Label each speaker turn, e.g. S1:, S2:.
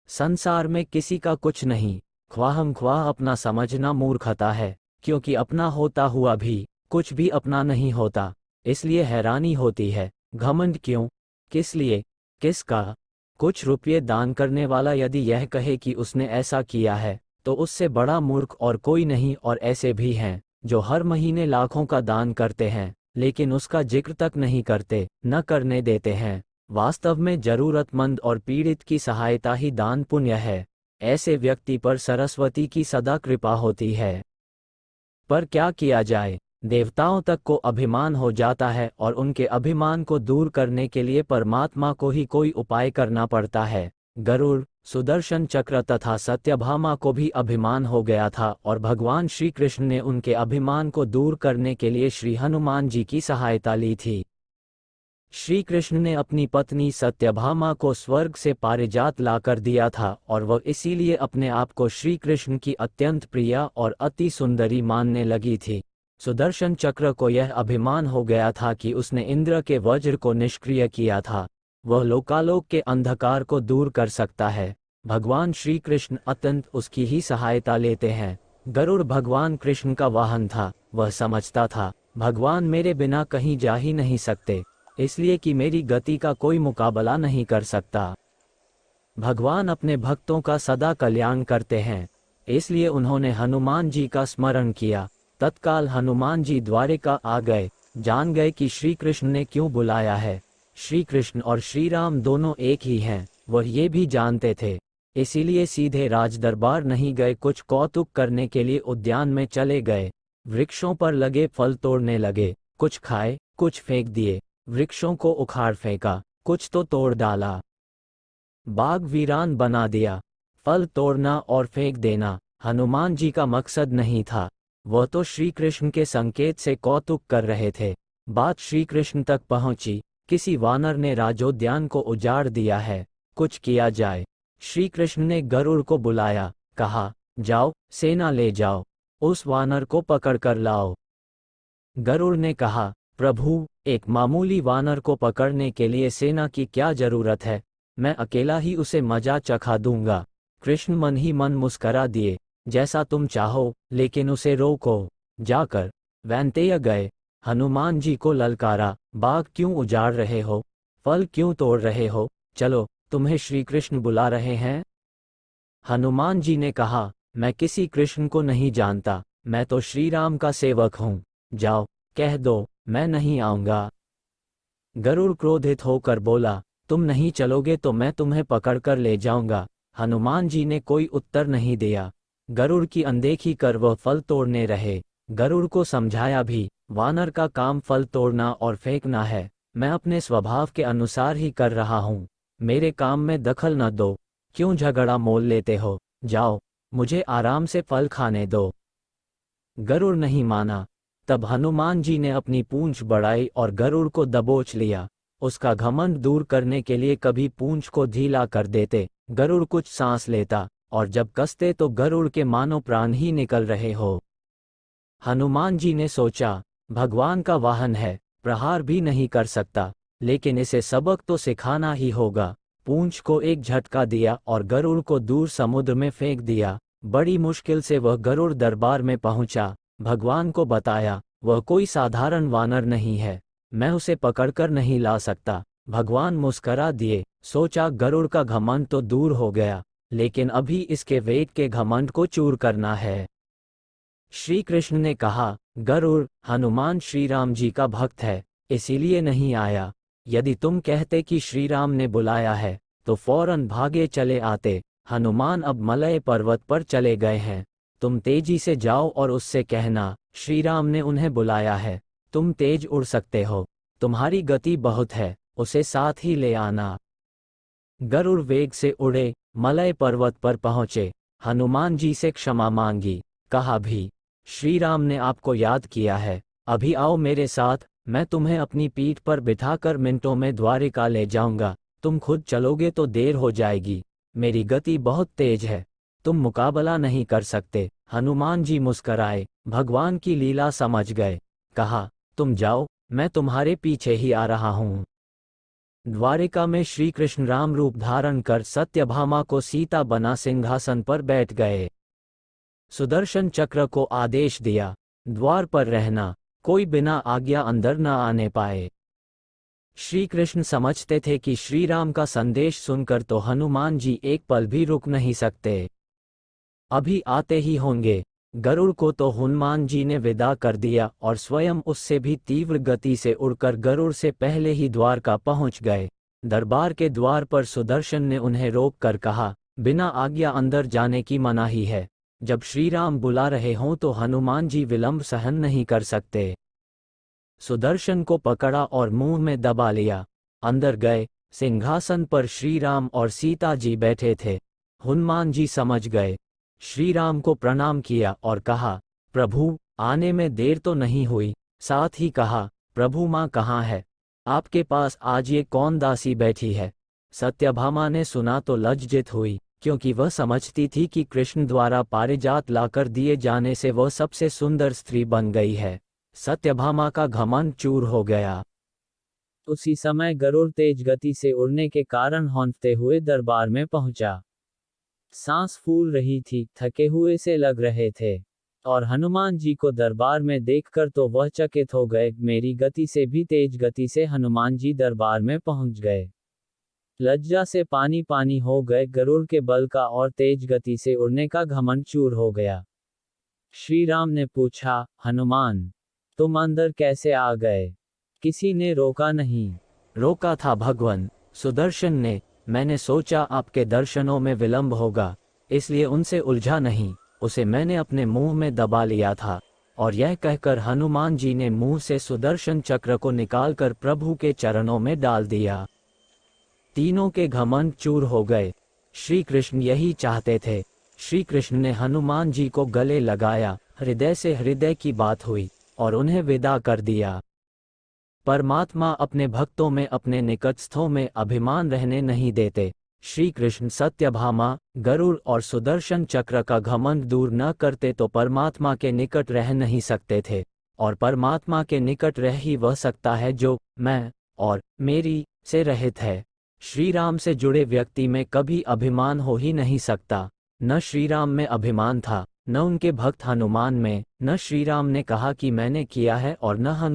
S1: संसार में किसी का कुछ नहीं, ख्वाहमख्वाह अपना समझना मूर्खता है, क्योंकि अपना होता हुआ भी कुछ भी अपना नहीं होता। इसलिए हैरानी होती है, घमंड क्यों, किस लिए, किसका। कुछ रुपये दान करने वाला यदि यह कहे कि उसने ऐसा किया है, तो उससे बड़ा मूर्ख और कोई नहीं। और ऐसे भी हैं जो हर महीने लाखों का दान करते हैं, लेकिन उसका जिक्र तक नहीं करते, न करने देते हैं। वास्तव में जरूरतमंद और पीड़ित की सहायता ही दान पुण्य है। ऐसे व्यक्ति पर सरस्वती की सदा कृपा होती है। पर क्या किया जाए, देवताओं तक को अभिमान हो जाता है और उनके अभिमान को दूर करने के लिए परमात्मा को ही कोई उपाय करना पड़ता है। गरुड़, सुदर्शन चक्र तथा सत्यभामा को भी अभिमान हो गया था और भगवान श्री कृष्ण ने उनके अभिमान को दूर करने के लिए श्री हनुमान जी की सहायता ली थी। श्री कृष्ण ने अपनी पत्नी सत्यभामा को स्वर्ग से पारिजात लाकर दिया था और वह इसीलिए अपने आप को श्री कृष्ण की अत्यंत प्रिय और अति सुंदरी मानने लगी थी। सुदर्शन चक्र को यह अभिमान हो गया था कि उसने इंद्र के वज्र को निष्क्रिय किया था। वह लोकालोक के अंधकार को दूर कर सकता है। भगवान श्री कृष्ण अत्यंत उसकी ही सहायता लेते हैं। गरुड़ भगवान कृष्ण का वाहन था। वह समझता था, भगवान मेरे बिना कहीं जा ही नहीं सकते, इसलिए कि मेरी गति का कोई मुकाबला नहीं कर सकता। भगवान अपने भक्तों का सदा कल्याण करते हैं, इसलिए उन्होंने हनुमान जी का स्मरण किया। तत्काल हनुमान जी द्वारिका आ गए, जान गए कि श्री कृष्ण ने क्यों बुलाया है। श्री कृष्ण और श्री राम दोनों एक ही हैं, वह ये भी जानते थे। इसीलिए सीधे राज दरबार नहीं गए, कुछ कौतुक करने के लिए उद्यान में चले गए। वृक्षों पर लगे फल तोड़ने लगे, कुछ खाए, कुछ फेंक दिए। वृक्षों को उखाड़ फेंका, कुछ तो तोड़ डाला। बाग वीरान बना दिया। फल तोड़ना और फेंक देना हनुमान जी का मकसद नहीं था। वह तो श्री कृष्ण के संकेत से कौतुक कर रहे थे। बात श्री कृष्ण तक पहुंची, किसी वानर ने राजोद्यान को उजाड़ दिया है, कुछ किया जाए। श्री कृष्ण ने गरुड़ को बुलाया, कहा, जाओ सेना ले जाओ, उस वानर को पकड़ कर लाओ। गरुड़ ने कहा, प्रभु, एक मामूली वानर को पकड़ने के लिए सेना की क्या जरूरत है, मैं अकेला ही उसे मजा चखा दूंगा। कृष्ण मन ही मन मुस्करा दिए, जैसा तुम चाहो, लेकिन उसे रोको। जाकर वैंतेय गए, हनुमान जी को ललकारा, बाग क्यों उजाड़ रहे हो, फल क्यों तोड़ रहे हो, चलो, तुम्हें श्री कृष्ण बुला रहे हैं। हनुमान जी ने कहा, मैं किसी कृष्ण को नहीं जानता, मैं तो श्री राम का सेवक हूँ, जाओ, कह दो मैं नहीं आऊंगा। गरुड़ क्रोधित होकर बोला, तुम नहीं चलोगे तो मैं तुम्हें पकड़कर ले जाऊंगा। हनुमान जी ने कोई उत्तर नहीं दिया। गरुड़ की अनदेखी कर वह फल तोड़ने रहे। गरुड़ को समझाया भी, वानर का काम फल तोड़ना और फेंकना है, मैं अपने स्वभाव के अनुसार ही कर रहा हूँ, मेरे काम में दखल न दो। क्यों झगड़ा मोल लेते हो, जाओ, मुझे आराम से फल खाने दो। गरुड़ नहीं माना। तब हनुमान जी ने अपनी पूंछ बढ़ाई और गरुड़ को दबोच लिया। उसका घमंड दूर करने के लिए कभी पूंछ को ढीला कर देते, गरुड़ कुछ सांस लेता, और जब कसते तो गरुड़ के मानो प्राण ही निकल रहे हो। हनुमान जी ने सोचा, भगवान का वाहन है, प्रहार भी नहीं कर सकता, लेकिन इसे सबक तो सिखाना ही होगा। पूंछ को एक झटका दिया और गरुड़ को दूर समुद्र में फेंक दिया। बड़ी मुश्किल से वह गरुड़ दरबार में पहुंचा। भगवान को बताया, वह कोई साधारण वानर नहीं है, मैं उसे पकड़कर नहीं ला सकता। भगवान मुस्करा दिए, सोचा गरुड़ का घमंड तो दूर हो गया, लेकिन अभी इसके वेग के घमंड को चूर करना है। श्री कृष्ण ने कहा, गरुड़, हनुमान श्री राम जी का भक्त है, इसीलिए नहीं आया। यदि तुम कहते कि श्री राम ने बुलाया है, तो फौरन भागे चले आते। हनुमान अब मलय पर्वत पर चले गए हैं, तुम तेजी से जाओ और उससे कहना, श्री राम ने उन्हें बुलाया है। तुम तेज उड़ सकते हो, तुम्हारी गति बहुत है, उसे साथ ही ले आना। गरुड़ वेग से उड़े, मलय पर्वत पर पहुंचे। हनुमान जी से क्षमा मांगी, कहा भी, श्री राम ने आपको याद किया है, अभी आओ मेरे साथ, मैं तुम्हें अपनी पीठ पर बिठाकर मिनटों में द्वारिका ले जाऊंगा। तुम खुद चलोगे तो देर हो जाएगी, मेरी गति बहुत तेज है, तुम मुकाबला नहीं कर सकते। हनुमान जी मुस्कराए, भगवान की लीला समझ गए। कहा, तुम जाओ, मैं तुम्हारे पीछे ही आ रहा हूँ। द्वारिका में श्री कृष्ण राम रूप धारण कर सत्यभामा को सीता बना सिंहासन पर बैठ गए। सुदर्शन चक्र को आदेश दिया, द्वार पर रहना, कोई बिना आज्ञा अंदर न आने पाए। श्री कृष्ण समझते थे कि श्री राम का संदेश सुनकर तो हनुमान जी एक पल भी रुक नहीं सकते, अभी आते ही होंगे। गरुड़ को तो हनुमान जी ने विदा कर दिया और स्वयं उससे भी तीव्र गति से उड़कर गरुड़ से पहले ही द्वारका पहुंच गए। दरबार के द्वार पर सुदर्शन ने उन्हें रोक कर कहा, बिना आज्ञा अंदर जाने की मनाही है। जब श्री राम बुला रहे हों तो हनुमान जी विलंब सहन नहीं कर सकते। सुदर्शन को पकड़ा और मुंह में दबा लिया। अंदर गए। सिंहासन पर श्री राम और सीता जी बैठे थे। हनुमान जी समझ गए। श्री राम को प्रणाम किया और कहा, प्रभु, आने में देर तो नहीं हुई। साथ ही कहा, प्रभु माँ कहाँ है? आपके पास आज ये कौन दासी बैठी है? सत्यभामा ने सुना तो लज्जित हुई, क्योंकि वह समझती थी कि कृष्ण द्वारा पारिजात लाकर दिए जाने से वह सबसे सुंदर स्त्री बन गई है। सत्यभामा का घमंड चूर हो गया। उसी समय गरुड़ तेज गति से उड़ने के कारण हौंकते हुए दरबार में पहुंचा। सांस फूल रही थी, थके हुए से लग रहे थे, और हनुमान जी को दरबार में देखकर तो वह चकित हो गए। मेरी गति से भी तेज गति से हनुमान जी दरबार में पहुंच गए। लज्जा से पानी पानी हो गए। गरुड़ के बल का और तेज गति से उड़ने का घमंड चूर हो गया। श्री राम ने पूछा, हनुमान, तुम अंदर कैसे आ गए? किसी ने रोका नहीं? रोका था भगवान। सुदर्शन ने। मैंने सोचा आपके दर्शनों में विलंब होगा, इसलिए उनसे उलझा नहीं। उसे मैंने अपने मुंह में दबा लिया था। और यह कहकर हनुमान जी ने मुंह से सुदर्शन चक्र को निकालकर प्रभु के चरणों में डाल दिया। तीनों के घमंड चूर हो गए। श्री कृष्ण यही चाहते थे। श्री कृष्ण ने हनुमान जी को गले लगाया, हृदय से हृदय की बात हुई और उन्हें विदा कर दिया। परमात्मा अपने भक्तों में, अपने निकटस्थों में अभिमान रहने नहीं देते। श्री कृष्ण सत्यभामा, गरुड़ और सुदर्शन चक्र का घमंड दूर न करते तो परमात्मा के निकट रह नहीं सकते थे, और परमात्मा के निकट रह ही वह सकता है जो मैं और मेरी से रहित है। श्री राम से जुड़े व्यक्ति में कभी अभिमान हो ही नहीं सकता। न श्री राम में अभिमान था, न उनके भक्त हनुमान में। न श्री राम ने कहा कि मैंने किया है और न